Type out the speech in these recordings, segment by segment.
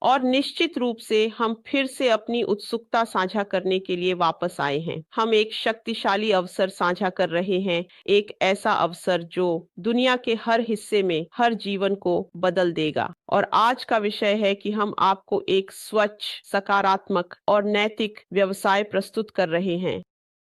और निश्चित रूप से हम फिर से अपनी उत्सुकता साझा करने के लिए वापस आए हैं। हम एक शक्तिशाली अवसर साझा कर रहे हैं, एक ऐसा अवसर जो दुनिया के हर हिस्से में हर जीवन को बदल देगा। और आज का विषय है कि हम आपको एक स्वच्छ, सकारात्मक और नैतिक व्यवसाय प्रस्तुत कर रहे हैं।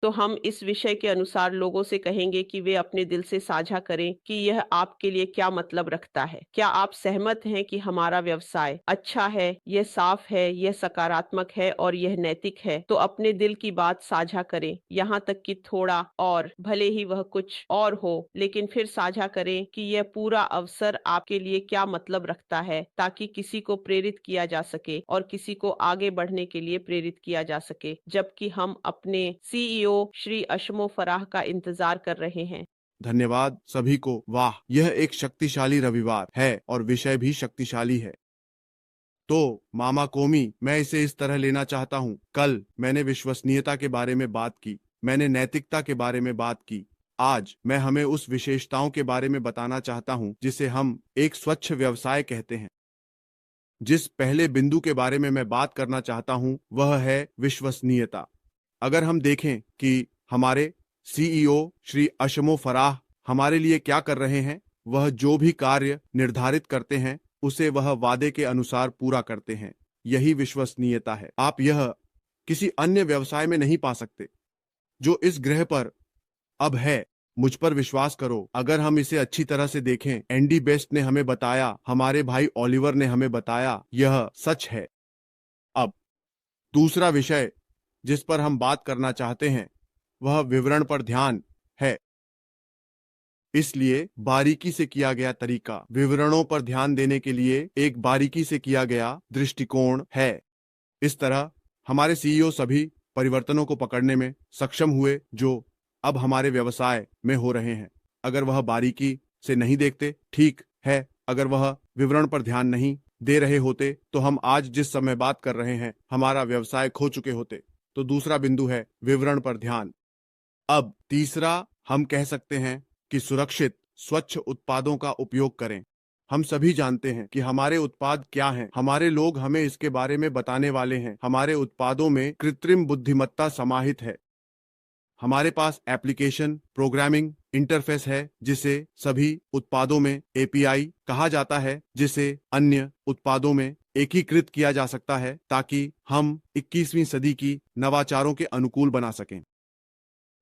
तो हम इस विषय के अनुसार लोगों से कहेंगे कि वे अपने दिल से साझा करें कि यह आपके लिए क्या मतलब रखता है। क्या आप सहमत हैं कि हमारा व्यवसाय अच्छा है, यह साफ है, यह सकारात्मक है और यह नैतिक है? तो अपने दिल की बात साझा करें, यहाँ तक कि थोड़ा और, भले ही वह कुछ और हो, लेकिन फिर साझा करें कि यह पूरा अवसर आपके लिए क्या मतलब रखता है, ताकि किसी को प्रेरित किया जा सके और किसी को आगे बढ़ने के लिए प्रेरित किया जा सके। जबकि हम अपने सीईओ श्री अशमो फराह का इंतजार कर रहे हैं। धन्यवाद सभी को। वाह, यह एक शक्तिशाली रविवार है और विषय भी शक्तिशाली है। तो मामा कोमी, मैं इसे इस तरह लेना चाहता हूँ। कल मैंने विश्वसनीयता के बारे में बात की, मैंने नैतिकता के बारे में बात की। आज मैं हमें उस विशेषताओं के बारे में बताना चाहता हूँ जिसे हम एक स्वच्छ व्यवसाय कहते हैं। जिस पहले बिंदु के बारे में मैं बात करना चाहता हूँ वह है विश्वसनीयता। अगर हम देखें कि हमारे सीईओ श्री अशमो फराह हमारे लिए क्या कर रहे हैं, वह जो भी कार्य निर्धारित करते हैं उसे वह वादे के अनुसार पूरा करते हैं। यही विश्वसनीयता है। आप यह किसी अन्य व्यवसाय में नहीं पा सकते जो इस ग्रह पर अब है। मुझ पर विश्वास करो, अगर हम इसे अच्छी तरह से देखें, एंडी बेस्ट ने हमें बताया, हमारे भाई ओलिवर ने हमें बताया, यह सच है। अब दूसरा विषय जिस पर हम बात करना चाहते हैं वह विवरण पर ध्यान है। इसलिए बारीकी से किया गया तरीका, विवरणों पर ध्यान देने के लिए एक बारीकी से किया गया दृष्टिकोण है। इस तरह हमारे सीईओ सभी परिवर्तनों को पकड़ने में सक्षम हुए जो अब हमारे व्यवसाय में हो रहे हैं। अगर वह बारीकी से नहीं देखते, ठीक है, अगर वह विवरण पर ध्यान नहीं दे रहे होते तो हम आज जिस समय बात कर रहे हैं हमारा व्यवसाय खो चुके होते। तो दूसरा बिंदु है विवरण पर ध्यान। अब तीसरा, हम कह सकते हैं कि सुरक्षित स्वच्छ उत्पादों का उपयोग करें। हम सभी जानते हैं कि हमारे उत्पाद क्या हैं। हमारे लोग हमें इसके बारे में बताने वाले हैं। हमारे उत्पादों में कृत्रिम बुद्धिमत्ता समाहित है। हमारे पास एप्लीकेशन प्रोग्रामिंग इंटरफेस है जिसे सभी उत्पादों में एपीआई कहा जाता है, जिसे अन्य उत्पादों में एकीकृत किया जा सकता है ताकि हम 21वीं सदी की नवाचारों के अनुकूल बना सकें।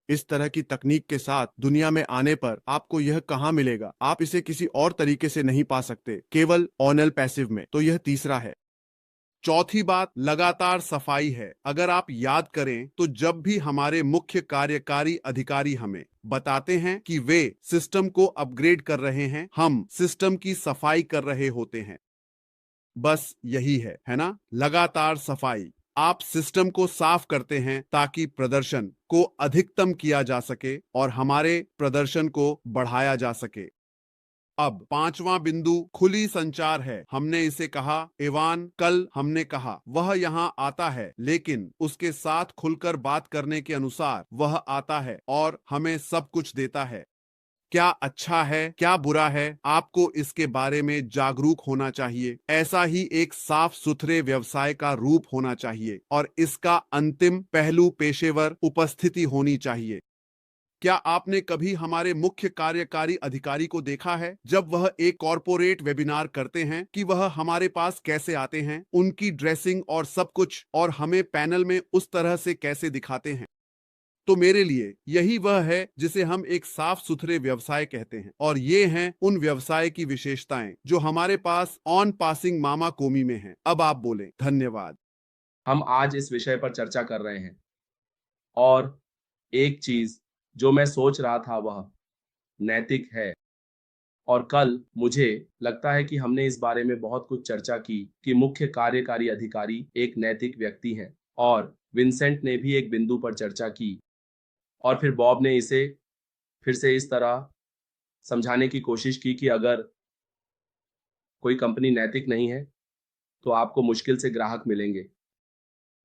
इस तरह की तकनीक के साथ दुनिया में आने पर आपको यह कहां मिलेगा? आप इसे किसी और तरीके से नहीं पा सकते, केवल ऑनल पैसिव में। तो यह तीसरा है। चौथी बात लगातार सफाई है। अगर आप याद करें तो जब भी हमारे मुख्य कार्यकारी अधिकारी हमें बताते हैं कि वे सिस्टम को अपग्रेड कर रहे हैं, हम सिस्टम की सफाई कर रहे होते हैं। बस यही है ना? लगातार सफाई। आप सिस्टम को साफ करते हैं ताकि प्रदर्शन को अधिकतम किया जा सके और हमारे प्रदर्शन को बढ़ाया जा सके। अब पांचवा बिंदु खुली संचार है। हमने इसे कहा, इवान कल हमने कहा, वह यहाँ आता है लेकिन उसके साथ खुलकर बात करने के अनुसार वह आता है और हमें सब कुछ देता है। क्या अच्छा है, क्या बुरा है, आपको इसके बारे में जागरूक होना चाहिए। ऐसा ही एक साफ सुथरे व्यवसाय का रूप होना चाहिए और इसका अंतिम पहलू पेशेवर उपस्थिति होनी चाहिए। क्या आपने कभी हमारे मुख्य कार्यकारी अधिकारी को देखा है जब वह एक कॉरपोरेट वेबिनार करते हैं कि वह हमारे पास कैसे आते हैं, उनकी ड्रेसिंग और सब कुछ, और हमें पैनल में उस तरह से कैसे दिखाते हैं? तो मेरे लिए यही वह है जिसे हम एक साफ सुथरे व्यवसाय कहते हैं और ये हैं उन व्यवसाय की विशेषताएं जो हमारे पास ऑन पासिंग मामा कोमी में हैं। अब आप बोलें। धन्यवाद। हम आज इस विषय पर चर्चा कर रहे हैं और एक चीज जो मैं सोच रहा था वह नैतिक है। और कल मुझे लगता है कि हमने इस बारे में बहुत कुछ चर्चा की कि मुख्य कार्यकारी अधिकारी एक नैतिक व्यक्ति हैं, और विंसेंट ने भी एक बिंदु पर चर्चा की और फिर बॉब ने इसे फिर से इस तरह समझाने की कोशिश की कि अगर कोई कंपनी नैतिक नहीं है तो आपको मुश्किल से ग्राहक मिलेंगे।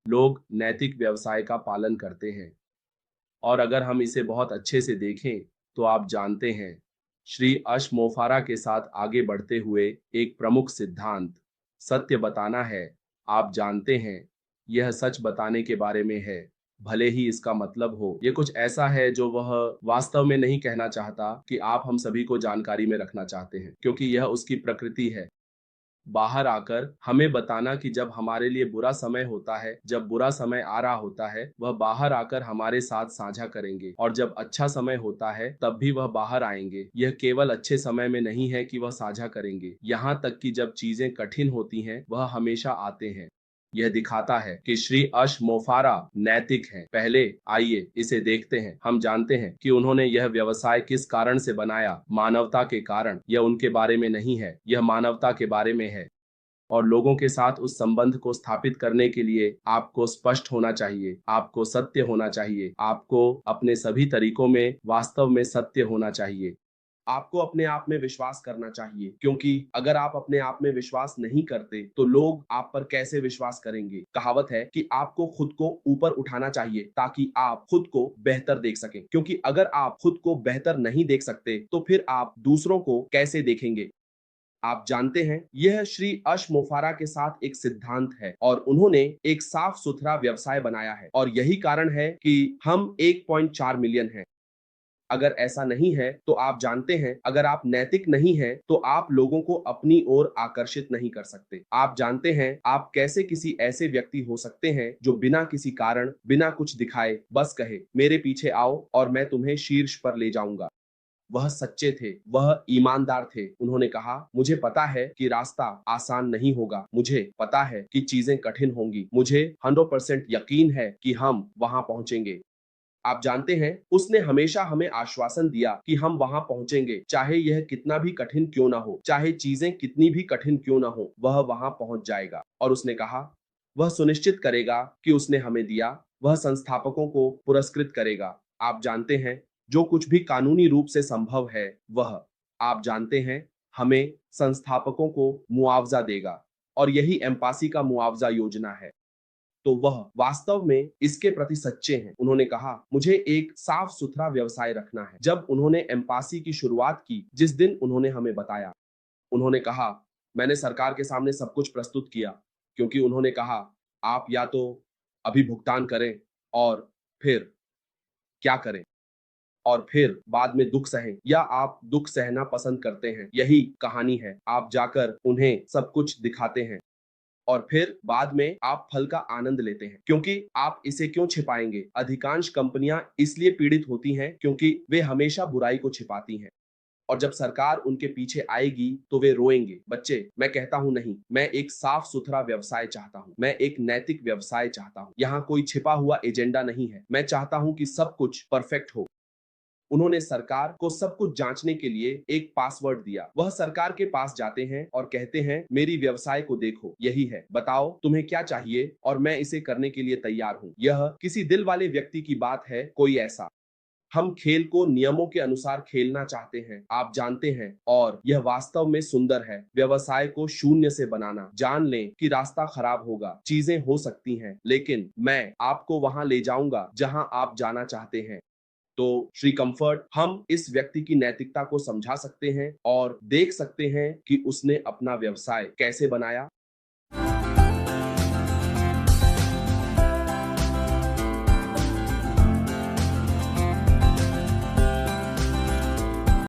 लोग नैतिक व्यवसाय का पालन करते हैं और अगर हम इसे बहुत अच्छे से देखें तो आप जानते हैं, श्री अश मोफारा के साथ आगे बढ़ते हुए एक प्रमुख सिद्धांत सत्य बताना है। आप जानते हैं, यह सच बताने के बारे में है, भले ही इसका मतलब हो ये कुछ ऐसा है जो वह वास्तव में नहीं कहना चाहता कि आप हम सभी को जानकारी में रखना चाहते हैं, क्योंकि यह उसकी प्रकृति है। बाहर आकर हमें बताना कि जब हमारे लिए बुरा समय होता है, जब बुरा समय आ रहा होता है, वह बाहर आकर हमारे साथ साझा करेंगे, और जब अच्छा समय होता है तब भी वह बाहर आएंगे। यह केवल अच्छे समय में नहीं है कि वह साझा करेंगे, यहाँ तक कि जब चीजें कठिन होती हैं वह हमेशा आते हैं। यह दिखाता है कि श्री अश मोफारा नैतिक हैं। पहले आइए इसे देखते हैं। हम जानते हैं कि उन्होंने यह व्यवसाय किस कारण से बनाया, मानवता के कारण। यह उनके बारे में नहीं है, यह मानवता के बारे में है। और लोगों के साथ उस संबंध को स्थापित करने के लिए आपको स्पष्ट होना चाहिए, आपको सत्य होना चाहिए, आपको अपने सभी तरीकों में वास्तव में सत्य होना चाहिए। आपको अपने आप में विश्वास करना चाहिए, क्योंकि अगर आप अपने आप में विश्वास नहीं करते तो लोग आप पर कैसे विश्वास करेंगे। कहावत है कि आपको खुद को ऊपर उठाना चाहिए ताकि आप खुद को बेहतर देख सकें, क्योंकि अगर आप खुद को बेहतर नहीं देख सकते तो फिर आप दूसरों को कैसे देखेंगे। आप जानते हैं, यह श्री अश मोफारा के साथ एक सिद्धांत है और उन्होंने एक साफ सुथरा व्यवसाय बनाया है, और यही कारण है कि हम 1.4 मिलियन हैं। अगर ऐसा नहीं है तो आप जानते हैं, अगर आप नैतिक नहीं हैं तो आप लोगों को अपनी ओर आकर्षित नहीं कर सकते। आप जानते हैं, आप कैसे किसी ऐसे व्यक्ति हो सकते हैं जो बिना किसी कारण, बिना कुछ दिखाए बस कहे, मेरे पीछे आओ और मैं तुम्हें शीर्ष पर ले जाऊंगा। वह सच्चे थे, वह ईमानदार थे। उन्होंने कहा, मुझे पता है कि रास्ता आसान नहीं होगा, मुझे पता है कि चीजें कठिन होंगी, मुझे 100% यकीन है कि हम वहां पहुंचेंगे। आप जानते हैं, उसने हमेशा हमें आश्वासन दिया कि हम वहां पहुंचेंगे, चाहे यह कितना भी कठिन क्यों ना हो, चाहे चीजें कितनी भी कठिन क्यों ना हो, वह वहां पहुंच जाएगा। और उसने कहा, वह सुनिश्चित करेगा कि उसने हमें दिया, वह संस्थापकों को पुरस्कृत करेगा। आप जानते हैं, जो कुछ भी कानूनी रूप से संभव है वह, आप जानते हैं, हमें संस्थापकों को मुआवजा देगा, और यही एम्पासी का मुआवजा योजना है। तो वह वास्तव में इसके प्रति सच्चे हैं। उन्होंने कहा, मुझे एक साफ सुथरा व्यवसाय रखना है। जब उन्होंने एम्पासी की शुरुआत की, जिस दिन उन्होंने हमें बताया, उन्होंने कहा, मैंने सरकार के सामने सब कुछ प्रस्तुत किया, क्योंकि उन्होंने कहा, आप या तो अभी भुगतान करें और फिर क्या करें, और फिर बाद में दुख सहें, या आप दुख सहना पसंद करते हैं। यही कहानी है। आप जाकर उन्हें सब कुछ दिखाते हैं और फिर बाद में आप फल का आनंद लेते हैं, क्योंकि आप इसे क्यों छिपाएंगे। अधिकांश कंपनियां इसलिए पीड़ित होती हैं क्योंकि वे हमेशा बुराई को छिपाती हैं, और जब सरकार उनके पीछे आएगी तो वे रोएंगे। बच्चे, मैं कहता हूं नहीं, मैं एक साफ सुथरा व्यवसाय चाहता हूं, मैं एक नैतिक व्यवसाय चाहता हूं। यहाँ कोई छिपा हुआ एजेंडा नहीं है। मैं चाहता हूं कि सब कुछ परफेक्ट हो। उन्होंने सरकार को सब कुछ जांचने के लिए एक पासवर्ड दिया। वह सरकार के पास जाते हैं और कहते हैं, मेरी व्यवसाय को देखो, यही है, बताओ तुम्हें क्या चाहिए और मैं इसे करने के लिए तैयार हूं। यह किसी दिल वाले व्यक्ति की बात है, कोई ऐसा। हम खेल को नियमों के अनुसार खेलना चाहते हैं, आप जानते हैं, और यह वास्तव में सुंदर है। व्यवसाय को शून्य से बनाना। जान लें कि रास्ता खराब होगा, चीजें हो सकती हैं, लेकिन मैं आपको वहां ले जाऊंगा जहां आप जाना चाहते हैं। तो श्री कंफर्ट, हम इस व्यक्ति की नैतिकता को समझा सकते हैं और देख सकते हैं कि उसने अपना व्यवसाय कैसे बनाया।